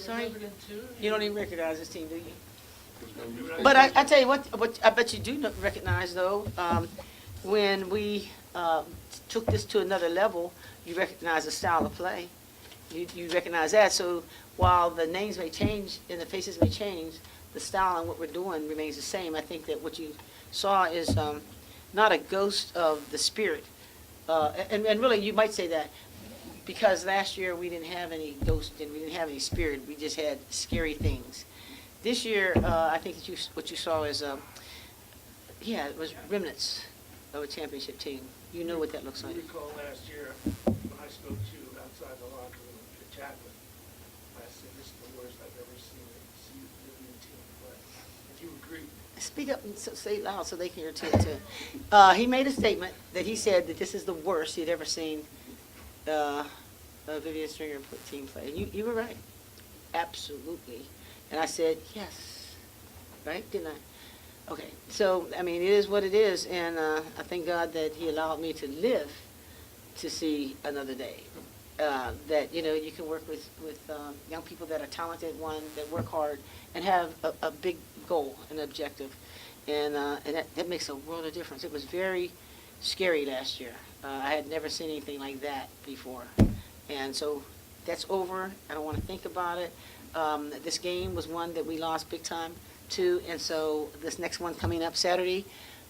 sorry? You don't even recognize this team, do you? No, But I tell you what I bet you do recognize, though, when we took this to another level, you recognize the style of play. You recognize that. So while the names may change and the faces may change, the style and what we're doing remains the same. I think that what you saw is not a ghost of the spirit. And really, you might say that because last year we didn't have any ghost and we didn't have any spirit. We just had scary things. This year, I think that what you saw is, it was remnants of a championship team. You know what that looks like. I recall last year when I spoke to you outside the locker room, the chaplain, I said, this is the worst I've ever seen the Vivian team play. If you agree. Speak up and say it loud so they can hear it too. He made a statement that he said that this is the worst he'd ever seen Vivian Stringer team play. And you were right. Absolutely. And I said, yes. Right? Didn't I? Okay. So, I mean, it is what it is. And I thank God that he allowed me to live to see another day. That, you can work with young people that are talented, that work hard, and have a big goal, an objective. And that makes a world of difference. It was very scary last year. I had never seen anything like that before. And so that's over. I don't want to think about it. This game was one that we lost big time too, and so this next one coming up Saturday,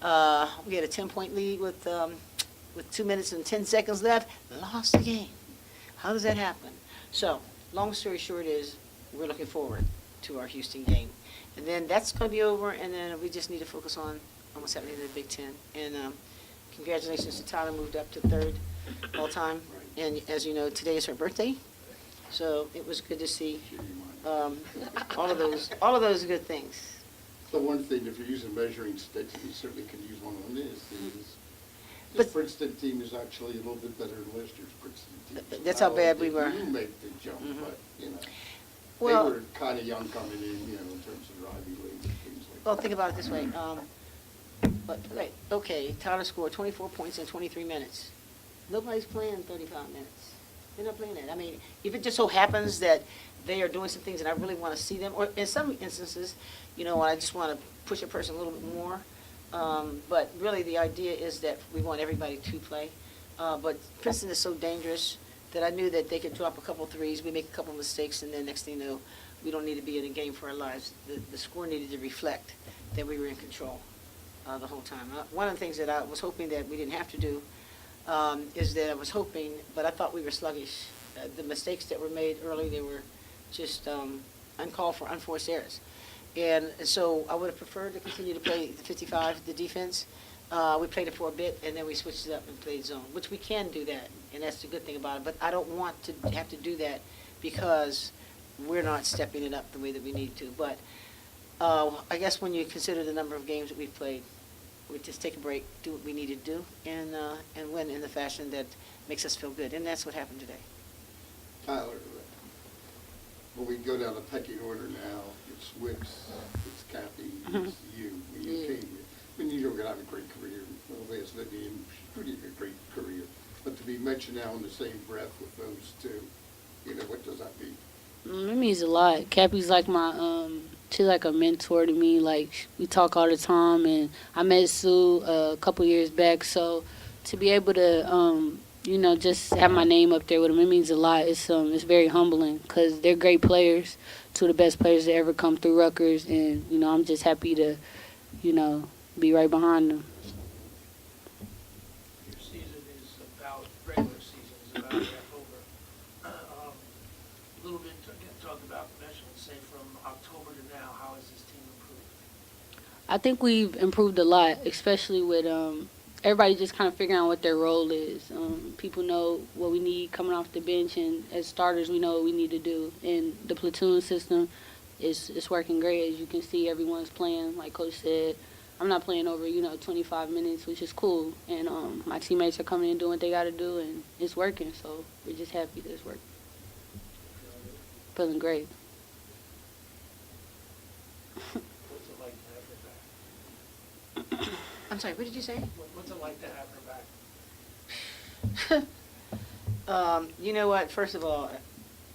we had a 10-point lead with 2 minutes and 10 seconds left, lost the game. How does that happen? So, long story short is, we're looking forward to our Houston game. And then that's going to be over, and then we just need to focus on what's happening in the Big Ten. And congratulations to Tyler, moved up to third all time. And as you know, today is her birthday. So it was good to see all of those good things. So one thing, if you're using measuring sticks, you certainly can use one on this. But- This Princeton team is actually a little bit better than last year's Princeton team. That's how bad we were. You make the jump, but, Well- they were kind of young coming in, in terms of Ivy League and things like that. Well, think about it this way. Okay, Tyler scored 24 points in 23 minutes. Nobody's playing 35 minutes. They're not playing that. I mean, if it just so happens that they are doing some things and I really want to see them, or in some instances, I just want to push a person a little bit more. But really the idea is that we want everybody to play. But Princeton is so dangerous that I knew that they could drop a couple threes, we make a couple mistakes, and then next thing you know, we don't need to be in a game for our lives. The score needed to reflect that we were in control the whole time. One of the things that I was hoping that we didn't have to do is that I was hoping, but I thought we were sluggish. The mistakes that were made early, they were just uncalled for, unforced errors. And so I would have preferred to continue to play the 55, the defense. We played it for a bit, and then we switched it up and played zone, which we can do that, and that's the good thing about it. But I don't want to have to do that because we're not stepping it up the way that we need to. But I guess when you consider the number of games that we've played, we just take a break, do what we need to do, and win in the fashion that makes us feel good. And that's what happened today. Tyler, when we go down the pecking order now, it's Wicks, it's Kathy, it's you. When you came, you're going to have a great career. Well, it's Vivian, she's pretty a great career. But to be mentioned now in the same breath with those two, what does that mean? It means a lot. Cappy's like she's like a mentor to me. Like, we talk all the time, and I met Sue a couple years back. So to be able to, just have my name up there with them, it means a lot. It's very humbling because they're great players, two of the best players to ever come through Rutgers, and I'm just happy to, be right behind them. Your season is about, regular season is about half over. A little bit, talk about measurement, say from October to now, how has this team improved? I think we've improved a lot, especially with everybody just kind of figuring out what their role is. People know what we need coming off the bench, and as starters, we know what we need to do. And the platoon system is working great. As you can see, everyone's playing, like Coach said. I'm not playing over, 25 minutes, which is cool. And my teammates are coming in doing what they got to do, and it's working. So we're just happy that it's working. Feeling great. What's it like to have her back? I'm sorry, what did you say? What's it like to have her back? You know what? First of all,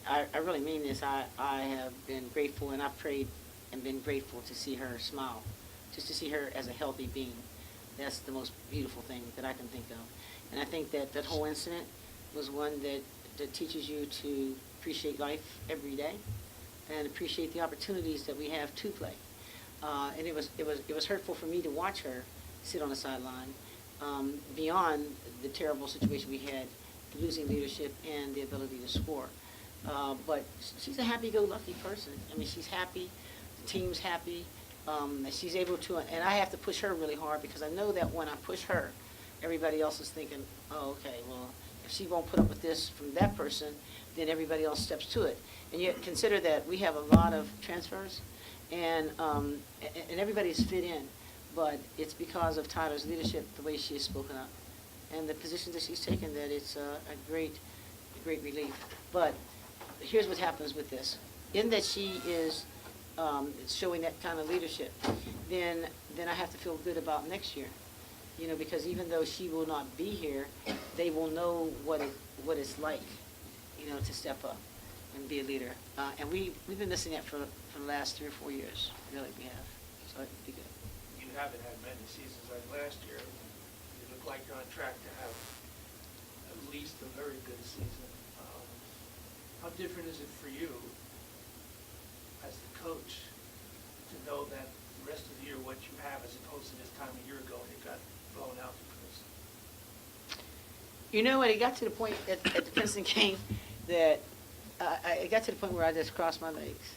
I really mean this. I have been grateful, and I've prayed and been grateful to see her smile, just to see her as a healthy being. That's the most beautiful thing that I can think of. And I think that that whole incident was one that teaches you to appreciate life every day and appreciate the opportunities that we have to play. And it was hurtful for me to watch her sit on the sideline, beyond the terrible situation we had, losing leadership and the ability to score. But she's a happy-go-lucky person. I mean, she's happy, the team's happy, that she's able to, and I have to push her really hard because I know that when I push her, everybody else is thinking, oh, okay, well, if she won't put up with this from that person, then everybody else steps to it. And yet consider that we have a lot of transfers, and everybody's fit in, but it's because of Tyler's leadership, the way she has spoken up, and the positions that she's taken, that it's a great relief. But here's what happens with this. In that she is showing that kind of leadership, then I have to feel good about next year. You know, because even though she will not be here, they will know what it's like, you know, to step up and be a leader. And we've been missing that for the last 3 or 4 years. Really, we have. So it'd be good. You haven't had many seasons like last year. You look like you're on track to have at least a very good season. How different is it for you as the coach to know that the rest of the year what you have, as opposed to this time a year ago when it got blown out for Princeton? You know, when it got to the point at the Princeton game that it got to the point where I just crossed my legs.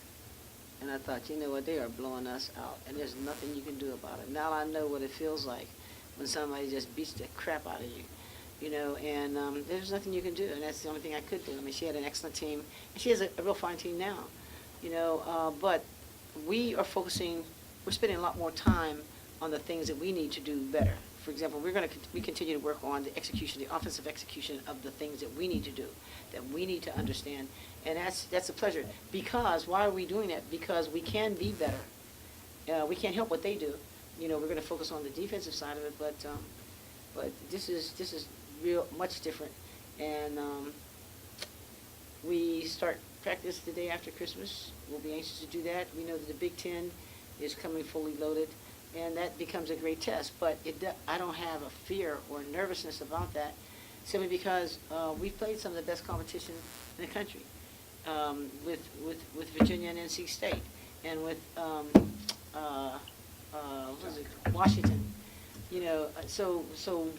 And I thought, you know what, they are blowing us out, and there's nothing you can do about it. Now I know what it feels like when somebody just beats the crap out of you, you know, and there's nothing you can do, and that's the only thing I could do. I mean, she had an excellent team, and she has a real fine team now, you know, but we are focusing, we're spending a lot more time on the things that we need to do better. For example, we continue to work on the execution, the offensive execution of the things that we need to do, that we need to understand, and that's a pleasure. Because why are we doing that? Because we can be better. We can't help what they do. You know, we're going to focus on the defensive side of it, but this is real much different. And we start practice the day after Christmas. We'll be anxious to do that. We know that the Big Ten is coming fully loaded, and that becomes a great test. But I don't have a fear or nervousness about that, simply because we've played some of the best competition in the country, with Virginia and NC State, and with Washington. You know, so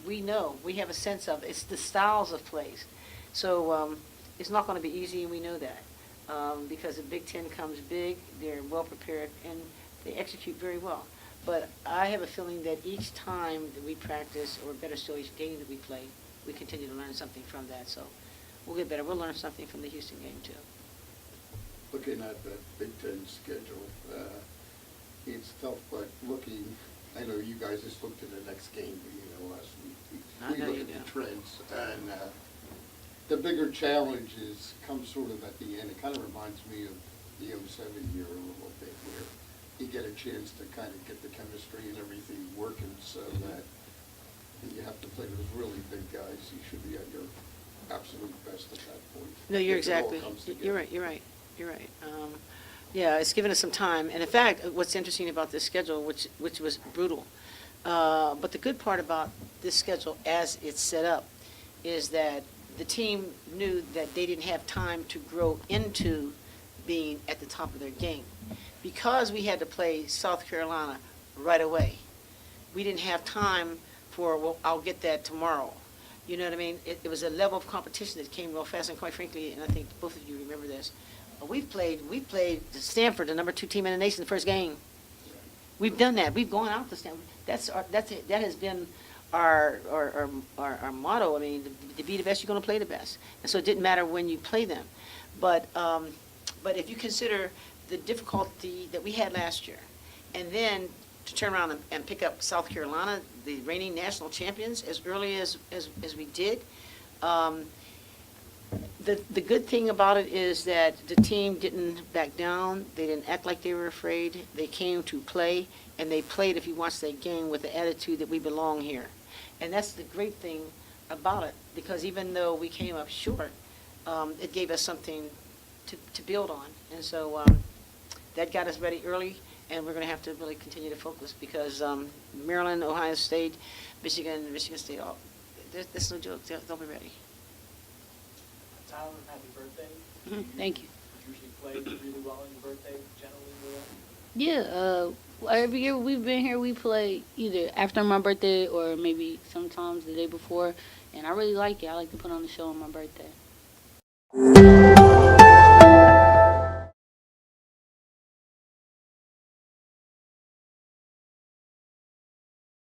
we know, we have a sense of it's the styles of plays. So it's not going to be easy, and we know that, because the Big Ten comes big, they're well prepared, and they execute very well. But I have a feeling that each time that we practice, or better still, each game that we play, we continue to learn something from that. So we'll get better. We'll learn something from the Houston game, too. Looking at the Big Ten schedule, it's tough, but I know you guys just looked at the next game, last week. I know We you looked at do. the trends, and the bigger challenges come sort of at the end. It kind of reminds me of the 07 year a little bit, where you get a chance to kind of get the chemistry and everything working, so that you have to play those really big guys. You should be at your absolute best at that point. No, you're If it all exactly, comes together. you're right. Yeah, it's given us some time. And in fact, what's interesting about this schedule, which was brutal, but the good part about this schedule as it's set up is that the team knew that they didn't have time to grow into being at the top of their game. Because we had to play South Carolina right away, we didn't have time for, well, I'll get that tomorrow. You know what I mean? It was a level of competition that came real fast, and quite frankly, and I think both of you remember this, we played Stanford, the number 2 team in the nation, the first game. We've done that. We've gone out to Stanford. That has been our motto. I mean, to be the best, you're going to play the best. And so it didn't matter when you play them. But if you consider the difficulty that we had last year, and then to turn around and pick up South Carolina, the reigning national champions, as early as we did, the good thing about it is that the team didn't back down. They didn't act like they were afraid. They came to play, and they played, if you watch that game, with the attitude that we belong here. And that's the great thing about it, because even though we came up short, it gave us something to build on. And so that got us ready early, and we're going to have to really continue to focus because Maryland, Ohio State, Michigan State, there's no joke. They'll be ready. Tyler, happy birthday. Thank you. Usually play really well on your birthday, generally well. Yeah, every year we've been here, we play either after my birthday or maybe sometimes the day before, and I really like it. I like to put on the show on my birthday.